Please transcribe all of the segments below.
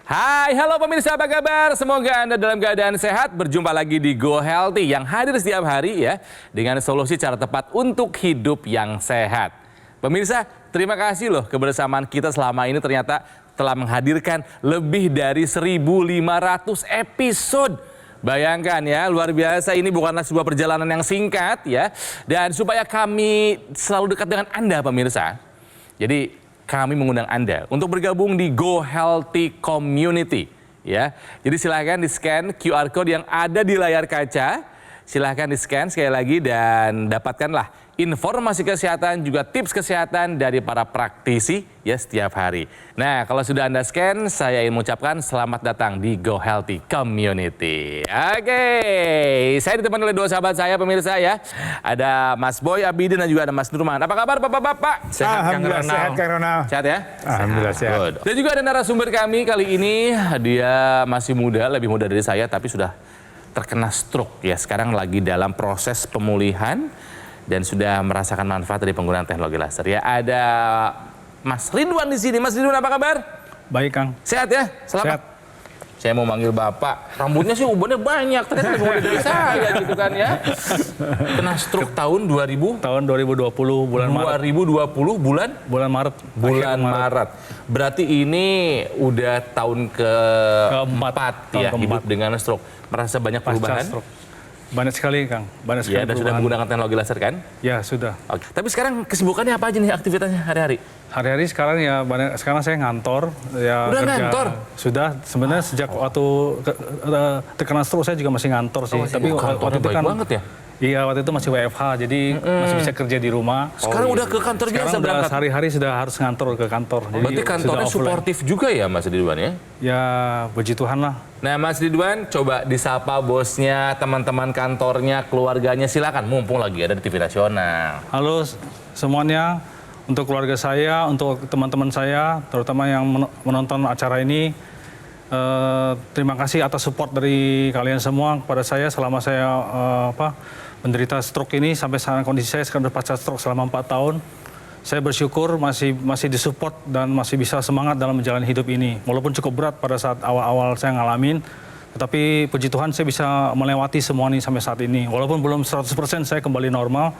Hai, halo pemirsa, apa kabar? Semoga Anda dalam keadaan sehat. Berjumpa lagi di Go Healthy yang hadir setiap hari ya dengan solusi cara tepat untuk hidup yang sehat. Pemirsa, terima kasih loh kebersamaan kita selama ini ternyata telah menghadirkan lebih dari 1.500 episode. Bayangkan ya, luar biasa, ini bukanlah sebuah perjalanan yang singkat ya. Dan supaya kami selalu dekat dengan Anda pemirsa, jadi kami mengundang Anda untuk bergabung di Go Healthy Community ya. Jadi silahkan di-scan QR Code yang ada di layar kaca. Silahkan di-scan sekali lagi dan dapatkanlah informasi kesehatan juga tips kesehatan dari para praktisi ya setiap hari. Nah, kalau sudah Anda scan, saya ingin mengucapkan selamat datang di Go Healthy Community. Oke, saya ditemani oleh dua sahabat saya pemirsa ya. Ada Mas Boy Abidin dan juga ada Mas Nurman. Apa kabar Bapak-bapak? Sehat Kang Ronald. Sehat Kang Ronald. Sehat ya? Alhamdulillah sehat. Good. Dan juga ada narasumber kami kali ini, dia masih muda, lebih muda dari saya tapi sudah terkena stroke ya. Sekarang lagi dalam proses pemulihan dan sudah merasakan manfaat dari penggunaan teknologi laser ya. Ada Mas Ridwan di sini. Mas Ridwan apa kabar? Baik Kang. Sehat ya? Selamat. Sehat. Saya mau manggil Bapak. Rambutnya sih ubannya banyak. Ternyata lebih muda dari saya gitu kan ya. Kena stroke tahun 2000? Tahun 2020 bulan Maret. 2020 bulan? Bulan Maret. Bulan Maret. Berarti ini udah tahun keempat ya hidup dengan stroke. Merasa banyak perubahan? Stroke. Banyak sekali Kang. Banyak sekali. Ya, dan sudah menggunakan teknologi laser kan? Ya sudah. Oke. Tapi sekarang kesibukannya apa aja nih aktivitasnya hari-hari? Hari-hari sekarang ya banyak. Sekarang saya ngantor. Ya, Udah kerja. ngantor? Sudah. Sebenarnya sejak waktu terkena stroke saya juga masih ngantor sih. Tapi waktu itu baik kan banget ya? Iya, waktu itu masih WFH, jadi masih bisa kerja di rumah. Sekarang udah ke kantor biasa Sekarang berangkat? hari-hari sudah harus ngantor ke kantor. Jadi Berarti kantornya sudah offline. suportif juga ya Mas Ridwan ya? Ya, puji Tuhan lah. Nah Mas Ridwan, coba disapa bosnya, teman-teman kantornya, keluarganya, silakan. Mumpung lagi ada di TV Nasional. Halo semuanya, untuk keluarga saya, untuk teman-teman saya, terutama yang menonton acara ini, terima kasih atas support dari kalian semua kepada saya selama saya menderita stroke ini. Sampai sekarang kondisi saya sekarang pasca stroke selama 4 tahun. Saya bersyukur masih disupport dan masih bisa semangat dalam menjalani hidup ini. Walaupun cukup berat pada saat awal-awal saya ngalamin, tetapi puji Tuhan saya bisa melewati semua ini sampai saat ini. Walaupun belum 100% saya kembali normal,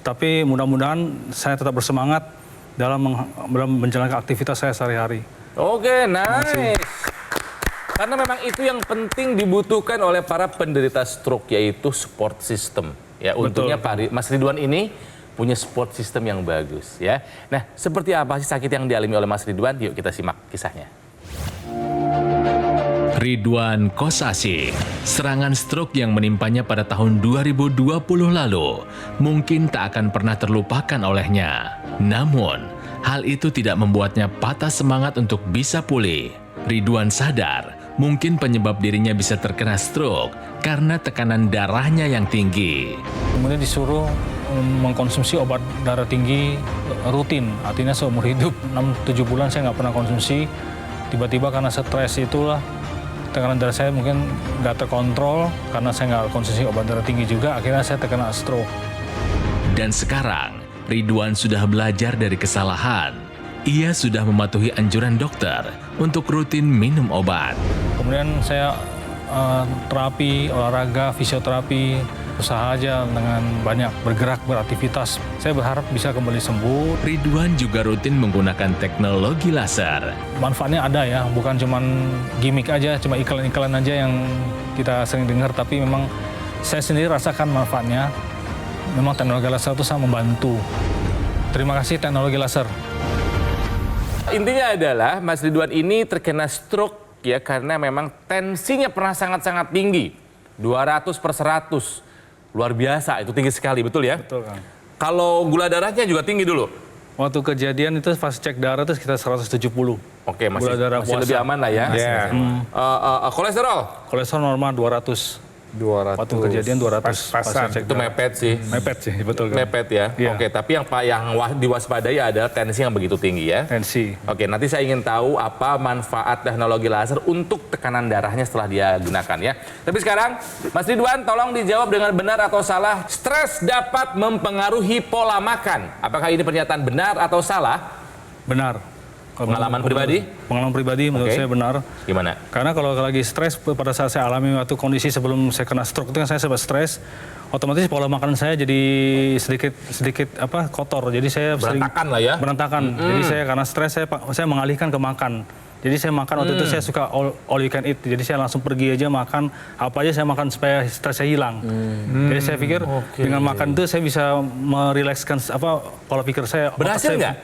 tapi mudah-mudahan saya tetap bersemangat dalam menjalankan aktivitas saya sehari-hari. Oke, nice. Karena memang itu yang penting dibutuhkan oleh para penderita stroke, yaitu support system. Ya, untungnya Pak Mas Ridwan ini punya support system yang bagus ya. Nah, seperti apa sih sakit yang dialami oleh Mas Ridwan? Yuk kita simak kisahnya. Ridwan Kosasih, serangan stroke yang menimpanya pada tahun 2020 lalu mungkin tak akan pernah terlupakan olehnya. Namun, hal itu tidak membuatnya patah semangat untuk bisa pulih. Ridwan sadar mungkin penyebab dirinya bisa terkena stroke karena tekanan darahnya yang tinggi. Kemudian disuruh mengkonsumsi obat darah tinggi rutin, artinya seumur hidup 6-7 bulan saya nggak pernah konsumsi. Tiba-tiba karena stres itulah tekanan darah saya mungkin nggak terkontrol karena saya nggak konsumsi obat darah tinggi juga, akhirnya saya terkena stroke. Dan sekarang Ridwan sudah belajar dari kesalahan. Ia sudah mematuhi anjuran dokter untuk rutin minum obat. Kemudian saya terapi, olahraga, fisioterapi, usaha aja dengan banyak bergerak, beraktivitas. Saya berharap bisa kembali sembuh. Ridwan juga rutin menggunakan teknologi laser. Manfaatnya ada ya, bukan cuma gimmick aja, cuma iklan-iklan aja yang kita sering dengar, tapi memang saya sendiri rasakan manfaatnya. Memang teknologi laser itu sangat membantu. Terima kasih teknologi laser. Intinya adalah Mas Ridwan ini terkena stroke ya karena memang tensinya pernah sangat-sangat tinggi. 200/100. Luar biasa, itu tinggi sekali, betul ya? Betul Kang. Kalau gula darahnya juga tinggi dulu? Waktu kejadian itu pas cek darah itu sekitar 170. Oke, masih puasa. lebih aman lah ya. Kolesterol? Kolesterol normal 200. 200. Waktu kejadian 200. Pas-pasan. Itu mepet sih. Mepet sih, betul Kang. Mepet ya. Iya. Oke, tapi yang diwaspadai adalah tensi yang begitu tinggi ya. Tensi. Oke, nanti saya ingin tahu apa manfaat teknologi laser untuk tekanan darahnya setelah dia gunakan ya. Tapi sekarang, Mas Ridwan tolong dijawab dengan benar atau salah. Stres dapat mempengaruhi pola makan. Apakah ini pernyataan benar atau salah? Benar. Pengalaman pribadi? Pengalaman pribadi menurut Oke. saya benar. Gimana? Karena kalau lagi stres pada saat saya alami waktu kondisi sebelum saya kena stroke itu kan saya sempat stres, otomatis pola makan saya jadi sedikit kotor. Jadi saya Berantakan lah ya? berantakan. Jadi saya karena stres saya mengalihkan ke makan. Jadi saya makan waktu itu saya suka all you can eat. Jadi saya langsung pergi aja makan apa aja saya makan supaya stres saya hilang. Jadi saya pikir dengan makan itu saya bisa merilekskan pola pikir saya. otak Berhasil saya- nggak?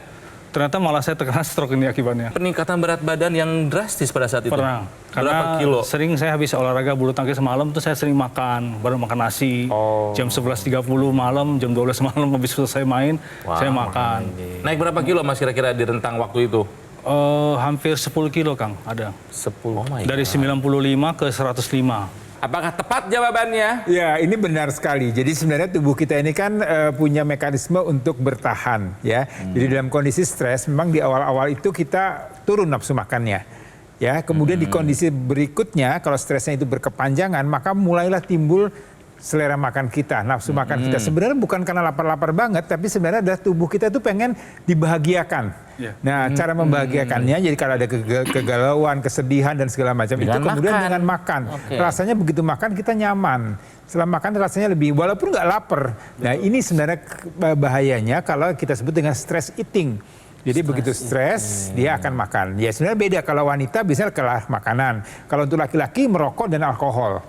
Ternyata malah saya terkena stroke ini akibatnya. Peningkatan berat badan yang drastis pada saat itu? Pernah. Berapa Karena kilo? sering saya habis olahraga bulu tangkis malam tuh saya sering makan, baru makan nasi. Jam 11.30 malam, jam 12 malam habis selesai main, saya makan. Naik berapa kilo Mas kira-kira di rentang waktu itu? Hampir 10 kilo Kang, ada. 10. Oh my Dari 95 ke 105. Apakah tepat jawabannya? Ya, ini benar sekali. Jadi sebenarnya tubuh kita ini kan punya mekanisme untuk bertahan, ya. Jadi dalam kondisi stres, memang di awal-awal itu kita turun nafsu makannya, ya. Kemudian di kondisi berikutnya, kalau stresnya itu berkepanjangan, maka mulailah timbul selera makan kita, nafsu makan kita. Sebenarnya bukan karena lapar-lapar banget, tapi sebenarnya adalah tubuh kita tuh pengen dibahagiakan. Ya. Nah, cara membahagiakannya, jadi kalau ada kegalauan, kesedihan dan segala macam itu Dengan kemudian makan. dengan makan. Oke. Rasanya begitu makan kita nyaman. Setelah makan rasanya lebih, walaupun nggak lapar. Nah, ini sebenarnya bahayanya kalau kita sebut dengan stress eating. Jadi begitu stres, dia akan makan. Ya sebenarnya beda, kalau wanita bisa kalah makanan. Kalau untuk laki-laki merokok dan alkohol.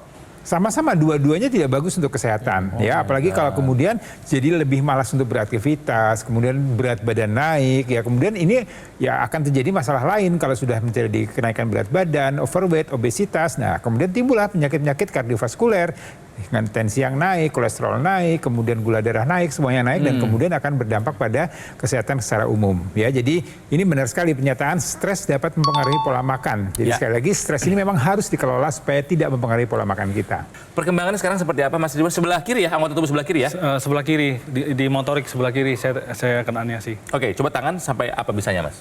Sama-sama dua-duanya tidak bagus untuk kesehatan, ya apalagi kalau kemudian jadi lebih malas untuk beraktivitas, kemudian berat badan naik, ya kemudian ini ya akan terjadi masalah lain kalau sudah menjadi kenaikan berat badan, overweight, obesitas. Nah kemudian timbullah penyakit-penyakit kardiovaskuler dengan tensi yang naik, kolesterol naik, kemudian gula darah naik, semuanya naik dan kemudian akan berdampak pada kesehatan secara umum. Ya jadi ini benar sekali pernyataan stres dapat mempengaruhi pola makan. Jadi Ya. sekali lagi stres ini memang harus dikelola supaya tidak mempengaruhi pola makan kita. Perkembangannya sekarang seperti apa Mas Ridwan? Sebelah kiri ya, anggota tubuh sebelah kiri ya? Sebelah kiri, di motorik sebelah kiri saya kenanya sih. Oke, coba tangan sampai apa bisanya Mas?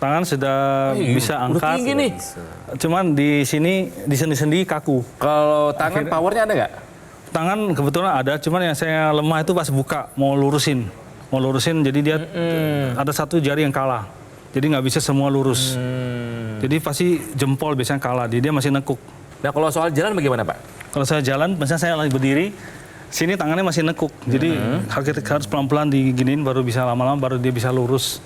Tangan sudah bisa Udah angkat. tinggi nih. Cuman di sini, di sendi-sendi kaku. Kalau tangan powernya ada nggak? Tangan kebetulan ada, cuman yang saya lemah itu pas buka, mau lurusin. Jadi dia ada satu jari yang kalah. Jadi nggak bisa semua lurus. Jadi pasti jempol biasanya kalah, dia masih nekuk. Nah kalau soal jalan bagaimana Pak? Kalau saya jalan, misalnya saya lagi berdiri, sini tangannya masih nekuk. Jadi harus pelan-pelan diginiin baru bisa lama-lama baru dia bisa lurus.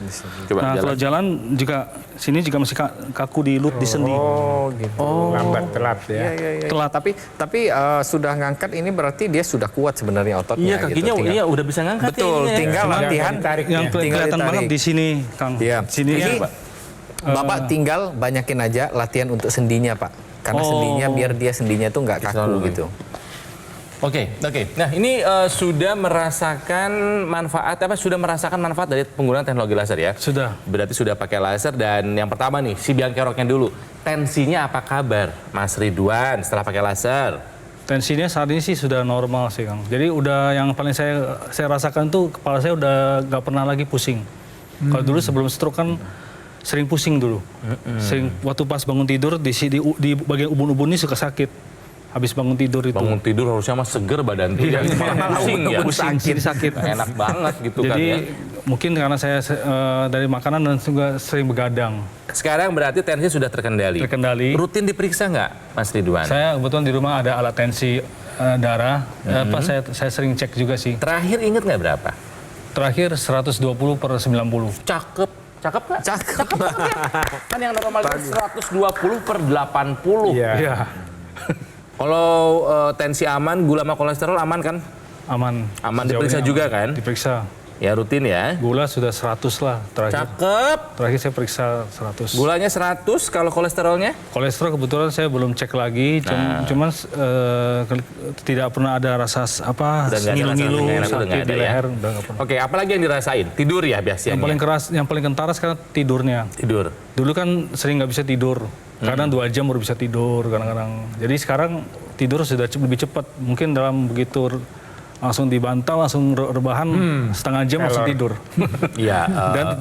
Coba Nah jalan. kalau jalan juga sini juga masih kaku di sendi. Oh gitu. Lambat telat ya. Iya. Telat. Tapi sudah ngangkat ini berarti dia sudah kuat sebenarnya ototnya. Iya kakinya gitu. Tinggal- udah bisa ngangkat Betul, ya. tinggal Tinggal latihan. ditarik. Yang Tinggal kelihatan ditarik. banget di sini, Kang. Iya. Sini Jadi, ya, Pak. Bapak tinggal banyakin aja latihan untuk sendinya, Pak. Karena sendinya biar dia sendinya tuh nggak kaku Selalu. gitu. Oke. Nah ini sudah merasakan manfaat dari penggunaan teknologi laser ya? Sudah. Berarti sudah pakai laser dan yang pertama nih si biang keroknya dulu. Tensinya apa kabar Mas Ridwan setelah pakai laser? Tensinya saat ini sih sudah normal sih, Kang. Jadi udah yang paling saya rasakan tuh kepala saya udah nggak pernah lagi pusing. Kalau dulu sebelum stroke kan sering pusing dulu. Sering waktu pas bangun tidur di bagian ubun-ubun ini suka sakit. Habis bangun tidur itu. Bangun tidur harusnya mas seger badan tuh. Iya. Malah pusing ya. Pusing, jadi sakit. Enak banget gitu kan Jadi ya. mungkin karena saya dari makanan dan juga sering begadang. Sekarang berarti tensi sudah terkendali. Terkendali. Rutin diperiksa nggak Mas Ridwan? Saya kebetulan di rumah ada alat tensi darah. Saya sering cek juga sih. Terakhir inget nggak berapa? Terakhir 120 per 90. Cakep nggak? Cakep. Kan yang normal itu 120 per 80. Iya. Iya. Kalau tensi aman, gula sama kolesterol aman kan? Aman. Aman, Sejauh diperiksa ini juga aman. kan? Diperiksa. Ya rutin ya. Gula sudah 100 lah terakhir. Cakep. Terakhir saya periksa 100. Gulanya 100, kalau kolesterolnya? Kolesterol kebetulan saya belum cek lagi, cuman tidak pernah ada rasa Udah nggak ada ngilu-ngilu rasa nggak enak, udah sakit nggak ada di ya? leher, udah nggak pernah. Oke, apalagi yang dirasain? Tidur ya biasanya? Yang paling keras, yang paling kentara sekarang tidurnya. Tidur. Dulu kan sering nggak bisa tidur, kadang 2 jam baru bisa tidur kadang-kadang. Jadi sekarang tidur sudah lebih cepat, mungkin dalam begitu langsung dibantal, langsung rebahan setengah jam langsung tidur. Iya.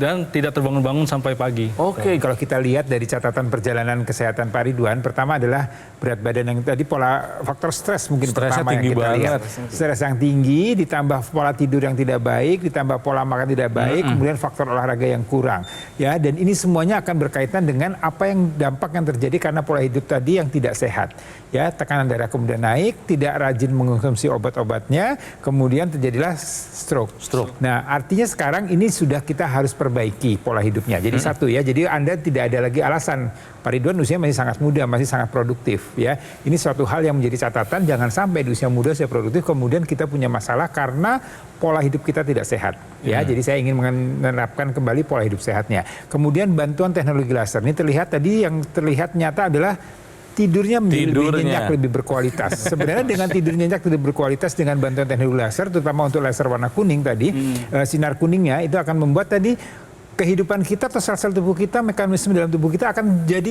Dan tidak terbangun-bangun sampai pagi. Oke, kalau kita lihat dari catatan perjalanan kesehatan Pak Ridwan, pertama adalah berat badan yang tadi pola faktor stres mungkin Stresnya pertama yang tinggi kita lihat. banget. Stres yang tinggi, ditambah pola tidur yang tidak baik, ditambah pola makan tidak baik, kemudian faktor olahraga yang kurang. Ya, dan ini semuanya akan berkaitan dengan apa yang dampak yang terjadi karena pola hidup tadi yang tidak sehat. Ya, tekanan darah kemudian naik, tidak rajin mengkonsumsi obat-obatnya, kemudian terjadilah stroke. Nah, artinya sekarang ini sudah kita harus perbaiki pola hidupnya. Jadi satu ya, jadi Anda tidak ada lagi alasan. Pak Ridwan usia masih sangat muda, masih sangat produktif ya. Ini suatu hal yang menjadi catatan, jangan sampai di usia muda usia produktif kemudian kita punya masalah karena pola hidup kita tidak sehat ya. Jadi saya ingin menerapkan kembali pola hidup sehatnya. Kemudian bantuan teknologi laser. Ini terlihat tadi yang terlihat nyata adalah tidurnya menjadi lebih nyenyak, lebih berkualitas. Sebenarnya dengan tidur nyenyak, lebih berkualitas dengan bantuan teknologi laser, terutama untuk laser warna kuning tadi, sinar kuningnya itu akan membuat tadi kehidupan kita atau sel-sel tubuh kita, mekanisme dalam tubuh kita akan jadi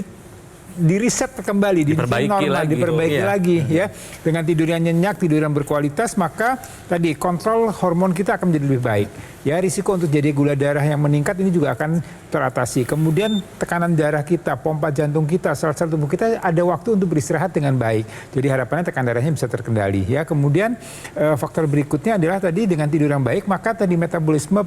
diriset kembali, diperbaiki lagi ya. Dengan tidur yang nyenyak, tidur yang berkualitas, maka tadi kontrol hormon kita akan menjadi lebih baik. Ya, risiko untuk jadi gula darah yang meningkat ini juga akan teratasi. Kemudian tekanan darah kita, pompa jantung kita, sel-sel tubuh kita ada waktu untuk beristirahat dengan baik. Jadi harapannya tekanan darahnya bisa terkendali ya. Kemudian faktor berikutnya adalah tadi dengan tidur yang baik, maka tadi metabolisme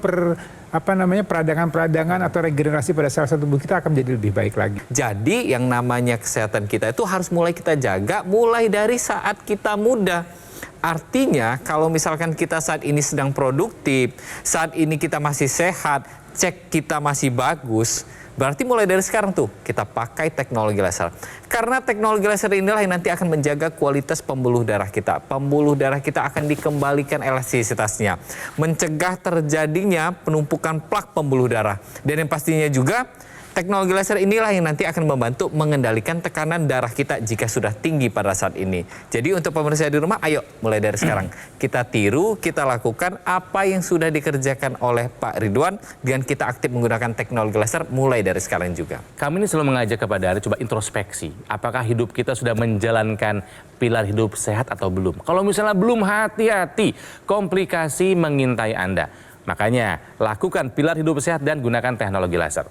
peradangan-peradangan atau regenerasi pada sel-sel tubuh kita akan menjadi lebih baik lagi. Jadi yang namanya kesehatan kita itu harus mulai kita jaga mulai dari saat kita muda. Artinya kalau misalkan kita saat ini sedang produktif, saat ini kita masih sehat, cek kita masih bagus, berarti mulai dari sekarang tuh kita pakai teknologi laser. Karena teknologi laser inilah yang nanti akan menjaga kualitas pembuluh darah kita. Pembuluh darah kita akan dikembalikan elastisitasnya, mencegah terjadinya penumpukan plak pembuluh darah. Dan yang pastinya juga teknologi laser inilah yang nanti akan membantu mengendalikan tekanan darah kita jika sudah tinggi pada saat ini. Jadi untuk pemirsa di rumah, ayo mulai dari sekarang kita tiru, kita lakukan apa yang sudah dikerjakan oleh Pak Ridwan dengan kita aktif menggunakan teknologi laser mulai dari sekarang juga. Kami ini selalu mengajak kepada Anda coba introspeksi. Apakah hidup kita sudah menjalankan pilar hidup sehat atau belum? Kalau misalnya belum, hati-hati, komplikasi mengintai Anda. Makanya lakukan pilar hidup sehat dan gunakan teknologi laser.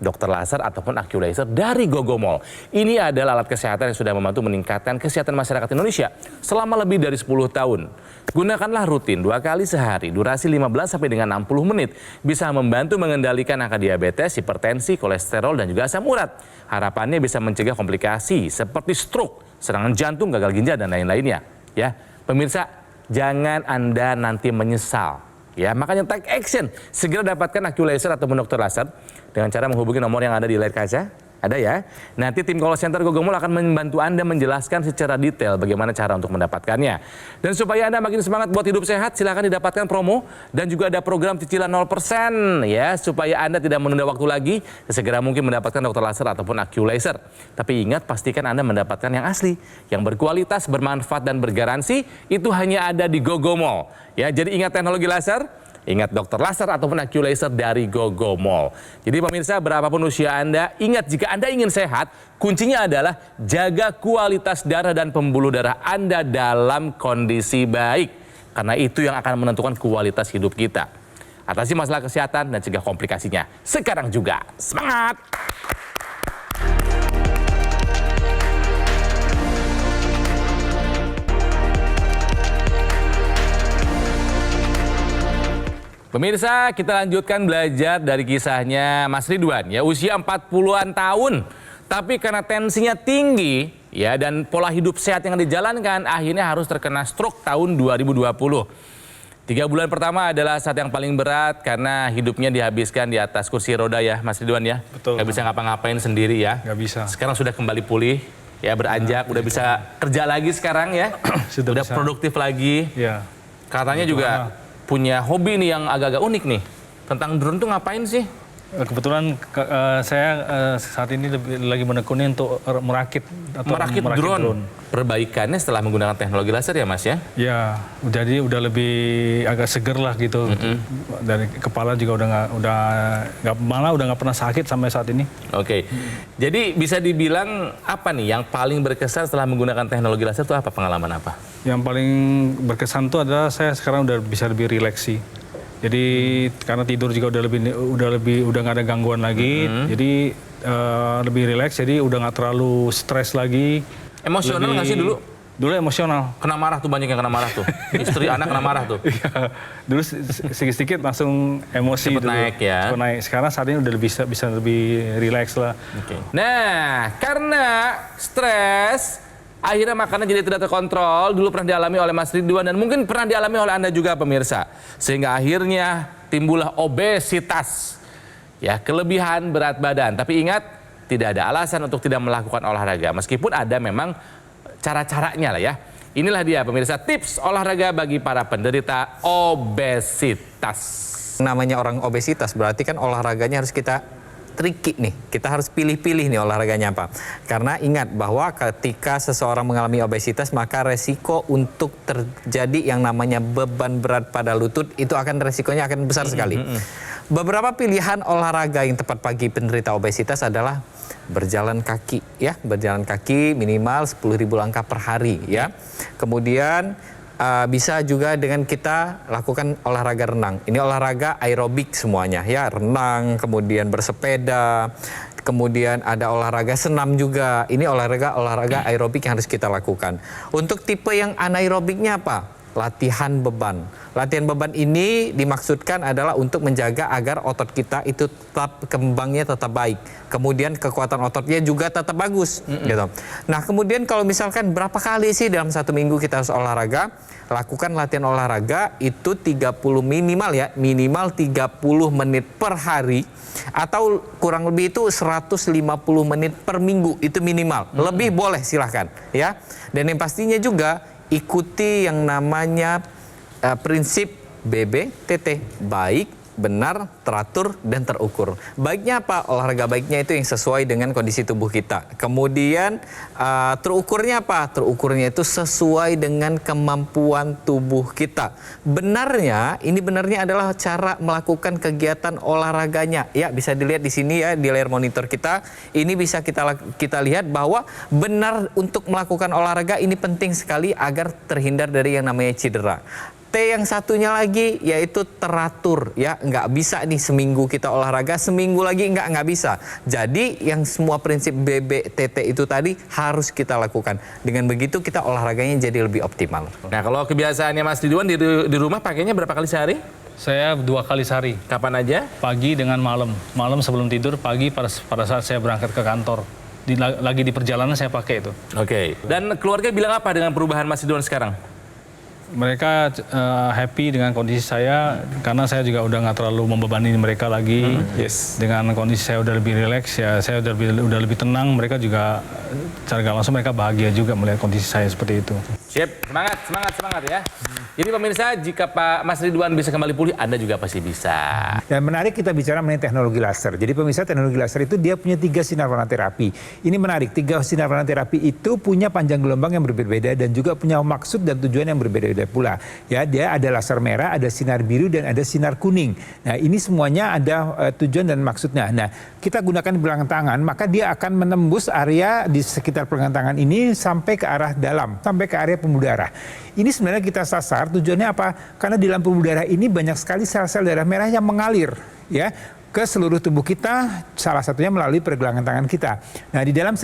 Dokter laser ataupun AccuLaser dari Gogomol. Ini adalah alat kesehatan yang sudah membantu meningkatkan kesehatan masyarakat Indonesia selama lebih dari 10 tahun. Gunakanlah rutin 2 kali sehari, durasi 15 sampai dengan 60 menit. Bisa membantu mengendalikan angka diabetes, hipertensi, kolesterol, dan juga asam urat. Harapannya bisa mencegah komplikasi seperti stroke, serangan jantung, gagal ginjal, dan lain-lainnya. Ya, pemirsa, jangan Anda nanti menyesal. Ya, makanya take action. Segera dapatkan AccuLaser atau dokter laser dengan cara menghubungi nomor yang ada di layar kaca. Ada ya. Nanti tim call center Gogomol akan membantu Anda menjelaskan secara detail bagaimana cara untuk mendapatkannya. Dan supaya Anda makin semangat buat hidup sehat, silakan didapatkan promo dan juga ada program cicilan 0% ya, supaya Anda tidak menunda waktu lagi, segera mungkin mendapatkan dokter laser ataupun AccuLaser. Tapi ingat, pastikan Anda mendapatkan yang asli, yang berkualitas, bermanfaat dan bergaransi. Itu hanya ada di Gogomol. Ya, jadi ingat teknologi laser, ingat dokter laser ataupun AccuLaser dari Gogomol. Jadi pemirsa, berapapun usia Anda, ingat jika Anda ingin sehat, kuncinya adalah jaga kualitas darah dan pembuluh darah Anda dalam kondisi baik. Karena itu yang akan menentukan kualitas hidup kita. Atasi masalah kesehatan dan cegah komplikasinya sekarang juga. Semangat! Pemirsa, kita lanjutkan belajar dari kisahnya Mas Ridwan. Ya, usia 40-an tahun, tapi karena tensinya tinggi ya dan pola hidup sehat yang dijalankan, akhirnya harus terkena stroke tahun 2020. 3 bulan pertama adalah saat yang paling berat karena hidupnya dihabiskan di atas kursi roda ya, Mas Ridwan ya. Betul. Gak bisa ngapa-ngapain sendiri ya. Gak bisa. Sekarang sudah kembali pulih, ya beranjak, udah bisa kerja lagi sekarang ya. Udah bisa. produktif lagi. Ya. Katanya juga punya hobi nih yang agak-agak unik nih. Tentang drone tuh ngapain sih? Kebetulan saya saat ini lagi menekuni untuk merakit drone. Perbaikannya setelah menggunakan teknologi laser ya Mas ya? Ya, jadi udah lebih agak seger lah gitu. Dari kepala juga udah nggak pernah sakit sampai saat ini. Oke. Jadi bisa dibilang apa nih yang paling berkesan setelah menggunakan teknologi laser itu apa, pengalaman apa? Yang paling berkesan itu adalah saya sekarang udah bisa lebih rileks sih. Jadi karena tidur juga udah nggak ada gangguan lagi, jadi lebih rileks, jadi udah nggak terlalu stres lagi. Emosional nggak sih dulu? Dulu emosional. Kena marah tuh, banyak yang kena marah tuh. Istri, anak kena marah tuh. Iya, dulu sedikit-sedikit langsung emosi. Cepet naik ya. Cepet naik. Sekarang saat ini udah bisa lebih rileks lah. Okay. Nah, karena stres, akhirnya makanan jadi tidak terkontrol. Dulu pernah dialami oleh Mas Ridwan dan mungkin pernah dialami oleh Anda juga pemirsa. Sehingga akhirnya timbullah obesitas. Ya, kelebihan berat badan. Tapi ingat, tidak ada alasan untuk tidak melakukan olahraga. Meskipun ada memang cara-caranya lah ya. Inilah dia pemirsa tips olahraga bagi para penderita obesitas. Namanya orang obesitas berarti kan olahraganya harus kita tricky nih. Kita harus pilih-pilih nih olahraganya apa. Karena ingat bahwa ketika seseorang mengalami obesitas maka resiko untuk terjadi yang namanya beban berat pada lutut itu resikonya akan besar sekali. Beberapa pilihan olahraga yang tepat bagi penderita obesitas adalah berjalan kaki ya, berjalan kaki minimal 10.000 langkah per hari ya. Kemudian bisa juga dengan kita lakukan olahraga renang. Ini olahraga aerobik semuanya ya, renang, kemudian bersepeda, kemudian ada olahraga senam juga. Ini olahraga aerobik yang harus kita lakukan. Untuk tipe yang anaerobiknya apa? Latihan beban. Latihan beban ini dimaksudkan adalah untuk menjaga agar otot kita itu tetap kembangnya tetap baik. Kemudian kekuatan ototnya juga tetap bagus. Gitu. Nah kemudian kalau misalkan berapa kali sih dalam satu minggu kita harus olahraga? Lakukan latihan olahraga itu 30 minimal ya. Minimal 30 menit per hari. Atau kurang lebih itu 150 menit per minggu. Itu minimal. Lebih boleh silahkan. Ya. Dan yang pastinya juga ikuti yang namanya prinsip BBTT, baik, benar, teratur, dan terukur. Baiknya apa? Olahraga baiknya itu yang sesuai dengan kondisi tubuh kita. Kemudian terukurnya apa? Terukurnya itu sesuai dengan kemampuan tubuh kita. Benarnya adalah cara melakukan kegiatan olahraganya. Ya, bisa dilihat di sini ya di layar monitor kita. Ini bisa kita lihat bahwa benar untuk melakukan olahraga ini penting sekali agar terhindar dari yang namanya cedera. T yang satunya lagi yaitu teratur ya, nggak bisa nih seminggu kita olahraga, seminggu lagi nggak bisa. Jadi yang semua prinsip BBTT itu tadi harus kita lakukan. Dengan begitu kita olahraganya jadi lebih optimal. Nah kalau kebiasaannya Mas Ridwan di rumah pakainya berapa kali sehari? Saya 2 kali sehari. Kapan aja? Pagi dengan malam. Malam sebelum tidur, pagi pada saat saya berangkat ke kantor. Lagi di perjalanan saya pakai itu. Oke. Dan keluarga bilang apa dengan perubahan Mas Ridwan sekarang? Mereka happy dengan kondisi saya karena saya juga udah nggak terlalu membebani mereka lagi. Dengan kondisi saya udah lebih rileks ya, saya udah lebih tenang. Mereka juga secara langsung mereka bahagia juga melihat kondisi saya seperti itu. Sip, semangat ya. Jadi pemirsa, jika Pak Mas Ridwan bisa kembali pulih, Anda juga pasti bisa. Dan menarik kita bicara mengenai teknologi laser. Jadi pemirsa, teknologi laser itu dia punya 3 sinar warna terapi. Ini menarik, 3 sinar warna terapi itu punya panjang gelombang yang berbeda-beda dan juga punya maksud dan tujuan yang berbeda-beda pula. Ya, dia ada laser merah, ada sinar biru dan ada sinar kuning. Nah, ini semuanya ada tujuan dan maksudnya. Nah, kita gunakan di belakang tangan, maka dia akan menembus area di sekitar pergelangan tangan ini sampai ke arah dalam, sampai ke area pembuluh darah. Ini sebenarnya kita sasar, tujuannya apa? Karena di dalam pembuluh darah ini banyak sekali sel-sel darah merah yang mengalir ya ke seluruh tubuh kita, salah satunya melalui pergelangan tangan kita. Nah, di dalam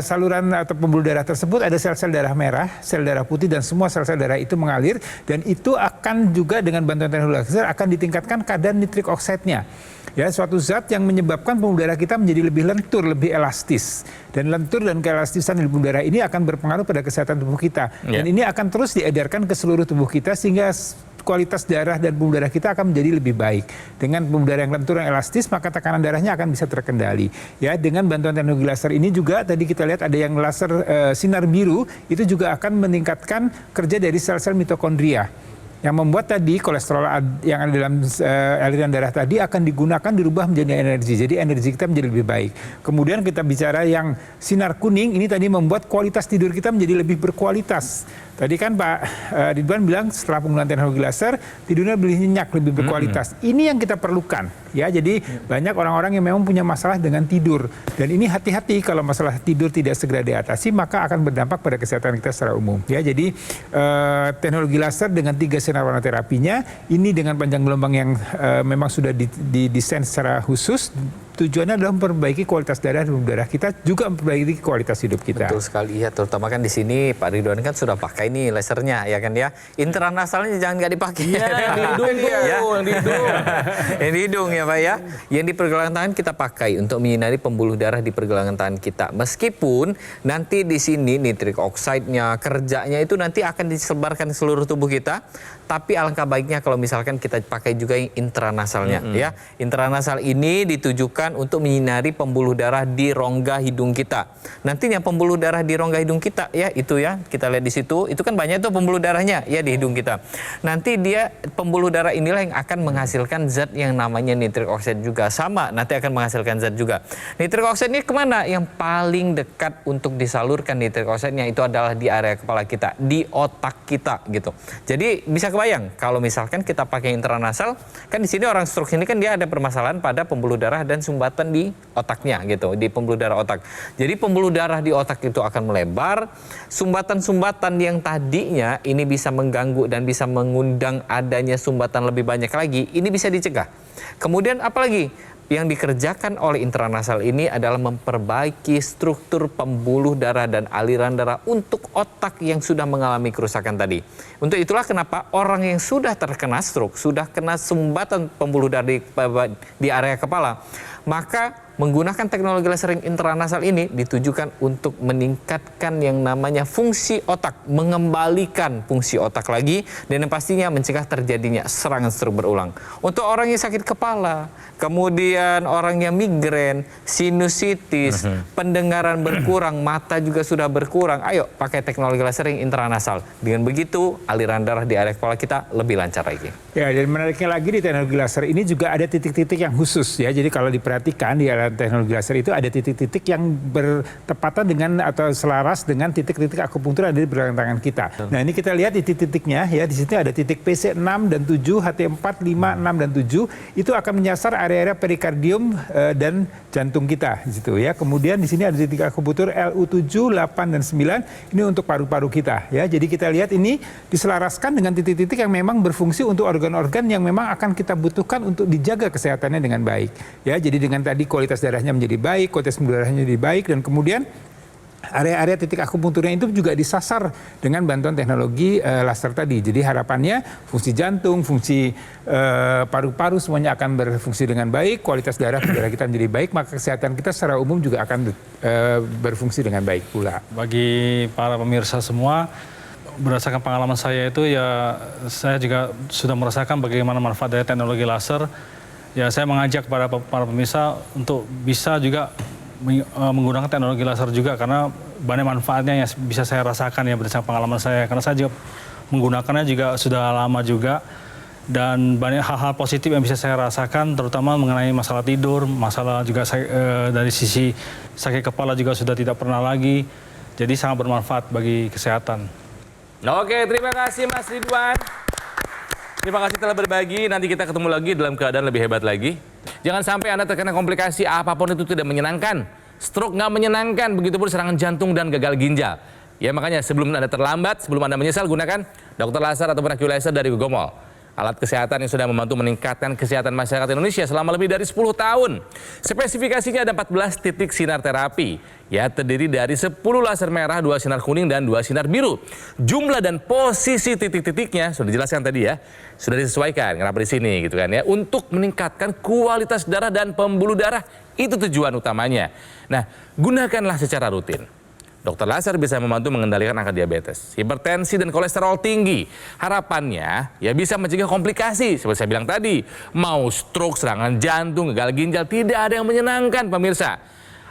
saluran atau pembuluh darah tersebut ada sel-sel darah merah, sel darah putih, dan semua sel-sel darah itu mengalir, dan itu akan juga dengan bantuan teknologi laser akan ditingkatkan kadar nitrik oksidnya. Ya, suatu zat yang menyebabkan pembuluh darah kita menjadi lebih lentur, lebih elastis. Dan lentur dan keelastisan di pembuluh darah ini akan berpengaruh pada kesehatan tubuh kita. Dan ini akan terus diedarkan ke seluruh tubuh kita sehingga kualitas darah dan pembuluh darah kita akan menjadi lebih baik. Dengan pembuluh darah yang lentur dan elastis, maka tekanan darahnya akan bisa terkendali. Ya, dengan bantuan teknologi laser ini juga tadi kita lihat ada yang laser sinar biru, itu juga akan meningkatkan kerja dari sel-sel mitokondria. yang membuat tadi kolesterol yang ada dalam aliran darah tadi akan digunakan dirubah menjadi energi. Jadi energi kita menjadi lebih baik. Kemudian kita bicara yang sinar kuning, ini tadi membuat kualitas tidur kita menjadi lebih berkualitas. Tadi kan Pak Ridwan bilang setelah penggunaan teknologi laser tidurnya lebih nyenyak, lebih berkualitas. Ini yang kita perlukan ya. Jadi banyak orang-orang yang memang punya masalah dengan tidur, dan ini hati-hati kalau masalah tidur tidak segera diatasi maka akan berdampak pada kesehatan kita secara umum ya. Jadi teknologi laser dengan 3 sinar warna terapinya ini dengan panjang gelombang yang memang sudah didesain secara khusus, tujuannya adalah memperbaiki kualitas darah dan udara kita, juga memperbaiki kualitas hidup kita. Betul sekali, ya, terutama kan di sini Pak Ridwan kan sudah pakai nih lasernya, ya kan ya. Intranasalnya jangan nggak dipakai. Ya, yang di hidung tuh, yang di hidung. Yang di hidung ya Pak ya. Yang di pergelangan tangan kita pakai untuk menyinari pembuluh darah di pergelangan tangan kita. Meskipun nanti di sini nitrik oxide-nya, kerjanya itu nanti akan disebarkan ke seluruh tubuh kita. Tapi alangkah baiknya kalau misalkan kita pakai juga yang intranasalnya ya. Intranasal ini ditujukan untuk menyinari pembuluh darah di rongga hidung kita. Nantinya pembuluh darah di rongga hidung kita ya, itu ya, kita lihat di situ, itu kan banyak tuh pembuluh darahnya ya di hidung kita. Nanti dia pembuluh darah inilah yang akan menghasilkan zat yang namanya nitrik oxide juga, sama nanti akan menghasilkan zat juga. Nitrik oxide ini kemana? Yang paling dekat untuk disalurkan nitrik oxide-nya itu adalah di area kepala kita, di otak kita gitu. Jadi bisa kebayang kalau misalkan kita pakai intranasal, kan di sini orang stroke ini kan dia ada permasalahan pada pembuluh darah dan sumbatan di otaknya gitu, di pembuluh darah otak. Jadi pembuluh darah di otak itu akan melebar, sumbatan-sumbatan yang tadinya ini bisa mengganggu dan bisa mengundang adanya sumbatan lebih banyak lagi, ini bisa dicegah. Kemudian apalagi yang dikerjakan oleh intranasal ini adalah memperbaiki struktur pembuluh darah dan aliran darah untuk otak yang sudah mengalami kerusakan tadi. Untuk itulah kenapa orang yang sudah terkena stroke, sudah kena sumbatan pembuluh darah di area kepala, maka menggunakan teknologi laser intranasal ini ditujukan untuk meningkatkan yang namanya fungsi otak, mengembalikan fungsi otak lagi, dan yang pastinya mencegah terjadinya serangan stroke berulang. Untuk orang yang sakit kepala, kemudian orang yang migrain, sinusitis, pendengaran berkurang, mata juga sudah berkurang, ayo pakai teknologi laser intranasal. Dengan begitu aliran darah di area kepala kita lebih lancar lagi. Ya, dan menariknya lagi di teknologi laser ini juga ada titik-titik yang khusus ya. Jadi kalau diperhatikan di teknologi laser itu ada titik-titik yang bertepatan dengan atau selaras dengan titik-titik akupunktur yang ada di pergelangan tangan kita. Nah, ini kita lihat di titik-titiknya ya. Di situ ada titik PC6 dan 7, HT4, 5, 6 dan 7. Itu akan menyasar area-area perikardium dan jantung kita di situ ya. Kemudian di sini ada titik akupunktur LU7, 8 dan 9. Ini untuk paru-paru kita ya. Jadi kita lihat ini diselaraskan dengan titik-titik yang memang berfungsi untuk organ-organ yang memang akan kita butuhkan untuk dijaga kesehatannya dengan baik. Ya, jadi dengan tadi kualitas darahnya menjadi baik, kualitas darahnya menjadi baik, dan kemudian area-area titik akupunkturnya itu juga disasar dengan bantuan teknologi laser tadi. Jadi harapannya fungsi jantung, fungsi paru-paru semuanya akan berfungsi dengan baik, kualitas darah kita menjadi baik, maka kesehatan kita secara umum juga akan berfungsi dengan baik pula. Bagi para pemirsa semua, berdasarkan pengalaman saya itu ya, saya juga sudah merasakan bagaimana manfaat dari teknologi laser. Ya, saya mengajak para pemirsa untuk bisa juga menggunakan teknologi laser juga, karena banyak manfaatnya yang bisa saya rasakan ya berdasarkan pengalaman saya, karena saya juga menggunakannya juga sudah lama juga, dan banyak hal-hal positif yang bisa saya rasakan, terutama mengenai masalah tidur, masalah juga dari sisi sakit kepala juga sudah tidak pernah lagi, jadi sangat bermanfaat bagi kesehatan. Oke, terima kasih Mas Ridwan. Terima kasih telah berbagi. Nanti kita ketemu lagi dalam keadaan lebih hebat lagi. Jangan sampai Anda terkena komplikasi apapun itu tidak menyenangkan. Stroke nggak menyenangkan, begitu pun serangan jantung dan gagal ginjal. Ya, makanya sebelum Anda terlambat, sebelum Anda menyesal, gunakan dokter laser atau AQ laser dari Gogomol. Alat kesehatan yang sudah membantu meningkatkan kesehatan masyarakat Indonesia selama lebih dari 10 tahun. Spesifikasinya ada 14 titik sinar terapi. Ya, terdiri dari 10 laser merah, 2 sinar kuning, dan 2 sinar biru. Jumlah dan posisi titik-titiknya sudah dijelaskan tadi ya. Sudah disesuaikan, kenapa di sini gitu kan ya. Untuk meningkatkan kualitas darah dan pembuluh darah. Itu tujuan utamanya. Nah, gunakanlah secara rutin. Dokter laser bisa membantu mengendalikan angka diabetes, hipertensi, dan kolesterol tinggi. Harapannya ya bisa mencegah komplikasi seperti saya bilang tadi. Mau stroke, serangan jantung, gagal ginjal, tidak ada yang menyenangkan pemirsa.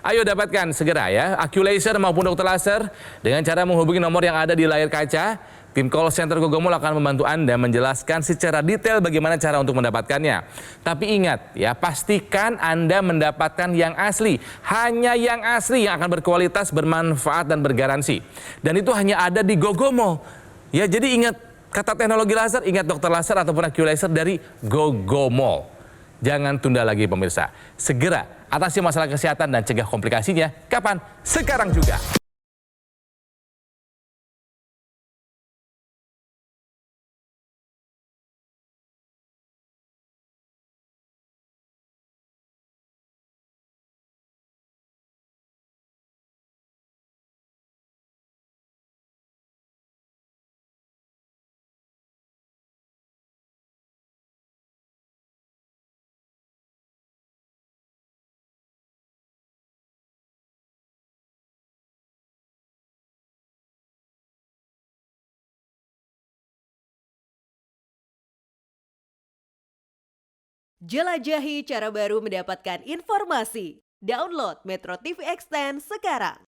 Ayo dapatkan segera ya, AccuLaser maupun dokter laser dengan cara menghubungi nomor yang ada di layar kaca. Tim call center Gogomol akan membantu Anda menjelaskan secara detail bagaimana cara untuk mendapatkannya. Tapi ingat ya, pastikan Anda mendapatkan yang asli. Hanya yang asli yang akan berkualitas, bermanfaat, dan bergaransi. Dan itu hanya ada di Gogomol. Ya, jadi ingat kata teknologi laser, ingat dokter laser ataupun AccuLaser dari Gogomol. Jangan tunda lagi pemirsa. Segera atasi masalah kesehatan dan cegah komplikasinya. Kapan? Sekarang juga. Jelajahi cara baru mendapatkan informasi. Download Metro TV Extend sekarang.